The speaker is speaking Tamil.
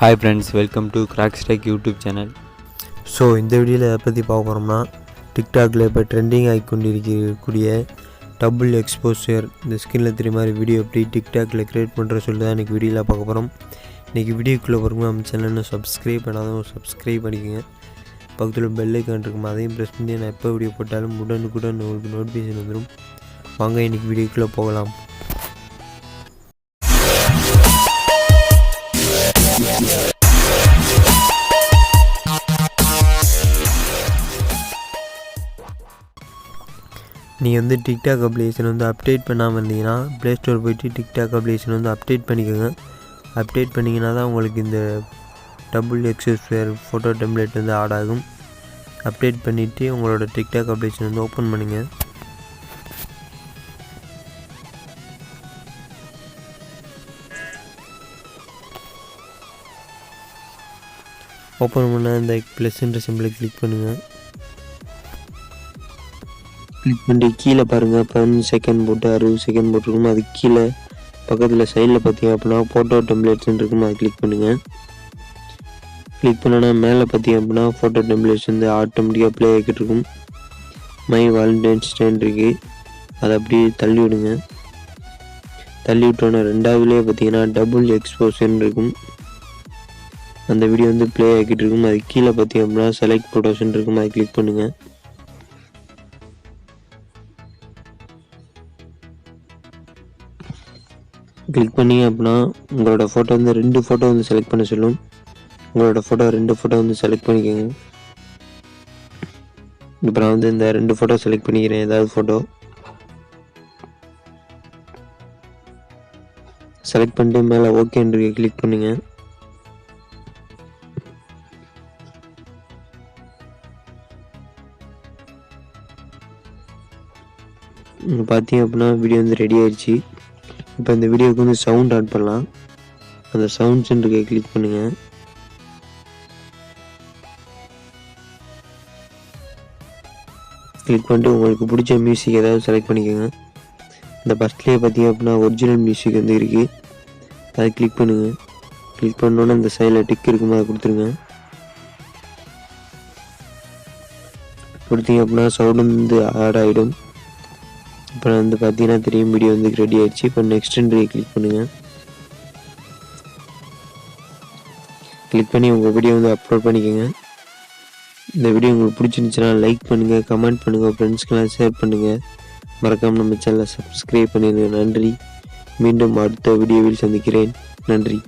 Hi friends, welcome to CrackZ YouTube channel. So இந்த வீடியோவில் எதை பற்றி பார்க்க போகிறோம்னா டிக்டாக்ல இப்போ ட்ரெண்டிங் ஆகிக்கொண்டிருக்கக்கூடிய டபுள் எக்ஸ்போஷர் இந்த ஸ்கின்னில் தெரிய மாதிரி வீடியோ எப்படி டிக்டாக்ல க்ரியேட் பண்ணுற சொல்லி தான் இன்றைக்கி வீடியோவில் பார்க்க போகிறோம். இன்றைக்கி வீடியோக்குள்ளே போகிறோம் நம்ம சேனல்னு சப்ஸ்கிரைப் பண்ணாதான் சப்ஸ்கிரைப் பண்ணிக்கோங்க. பக்கத்தில் பெல் ஐக்கான் இருக்கும், அதையும் ப்ரெஸ் பண்ணி நான் எப்போ வீடியோ போட்டாலும் உடனுக்குடன் உங்களுக்கு நோட்டிஃபிகேஷன் வந்துடும். வாங்க இன்றைக்கி வீடியோக்குள்ளே போகலாம். நீங்கள் டிக்டாக் அப்ளிகேஷன் அப்டேட் பண்ணாமல் இருந்தீங்கன்னா ப்ளே ஸ்டோர் போய்ட்டு டிக்டாக் அப்ளிகேஷன் அப்டேட் பண்ணிக்கோங்க. அப்டேட் பண்ணிங்கன்னா தான் உங்களுக்கு இந்த double exposure photo template add ஆகும். அப்டேட் பண்ணிவிட்டு உங்களோட டிக்டாக் அப்ளிகேஷன் ஓப்பன் பண்ணுங்கள். ஓப்பன் பண்ணால் இந்த ப்ளஸ்ன்ற சிம்பிளை கிளிக் பண்ணுங்கள். கிளிக் பண்ணி கீழே பாருங்கள் 15 செகண்ட் போட்டு 60 செகண்ட் போட்டிருக்கும். அது கீழே பக்கத்தில் சைடில் பார்த்தீங்க அப்படின்னா ஃபோட்டோ டெம்ப்ளேட்ஸ்ன்னு இருக்கும், அதை கிளிக் பண்ணுங்கள். கிளிக் பண்ணோன்னா மேலே பார்த்தீங்க அப்படின்னா ஃபோட்டோ டெம்ப்ளேட்ஸ் ஆட்டோமேட்டிக்காக ப்ளே ஆகிட்டு இருக்கும். மை வாலண்டைன்ஸ் டேன் இருக்குது, அதை அப்படியே தள்ளி விடுங்க. தள்ளி விட்டோன்னா ரெண்டாவதுலேயே பார்த்தீங்கன்னா டபுள் எக்ஸ்போஷர்னு இருக்கும், அந்த வீடியோ ப்ளே ஆகிட்டு இருக்கும். அது கீழே பார்த்தீங்க அப்படின்னா செலக்ட் ஃபோட்டோஸ்ன்னு இருக்கும், அதை கிளிக் பண்ணுங்கள். கிளிக் பண்ணிங்க அப்படின்னா உங்களோட ஃபோட்டோ 2 ஃபோட்டோ செலக்ட் பண்ண சொல்லும். உங்களோட ஃபோட்டோ 2 ஃபோட்டோ செலக்ட் பண்ணிக்கோங்க. இப்போ நான் இந்த 2 ஃபோட்டோ செலக்ட் பண்ணிக்கிறேன். ஏதாவது ஃபோட்டோ செலக்ட் பண்ணிட்டு மேலே ஓகேன்னு கிளிக் பண்ணுங்க. பார்த்தீங்க அப்படின்னா வீடியோ ரெடி ஆயிடுச்சு. இப்போ இந்த வீடியோவுக்கு சவுண்ட் ஆட் பண்ணலாம். அந்த சவுண்ட்ஸ் கிளிக் பண்ணுங்க. கிளிக் பண்ணிட்டு உங்களுக்கு பிடிச்ச மியூசிக் ஏதாவது செலக்ட் பண்ணிக்கோங்க. இந்த ஃபஸ்ட்லேயே பார்த்தீங்க அப்படின்னா ஒரிஜினல் மியூசிக் இருக்குது, அதை கிளிக் பண்ணுங்க. கிளிக் பண்ணோன்னே இந்த சைடில் டிக் இருக்குமா, அதை கொடுத்துருங்க. கொடுத்தீங்க அப்படின்னா சவுண்ட் ஆட் ஆகிடும். இப்போ பார்த்தீங்கன்னா தெரியும் வீடியோ ரெடி ஆயிடுச்சு. இப்போ நெக்ஸ்ட் கிளிக் பண்ணுங்கள். கிளிக் பண்ணி உங்கள் வீடியோ அப்லோட் பண்ணிக்கோங்க. இந்த வீடியோ உங்களுக்கு பிடிச்சிருந்துச்சுன்னா லைக் பண்ணுங்கள், கமெண்ட் பண்ணுங்கள், ஃப்ரெண்ட்ஸ்க்கெல்லாம் ஷேர் பண்ணுங்கள். மறக்காமல் நம்ம சேனலை சப்ஸ்கிரைப் பண்ணிடுங்க. நன்றி. மீண்டும் அடுத்த வீடியோவில் சந்திக்கிறேன். நன்றி.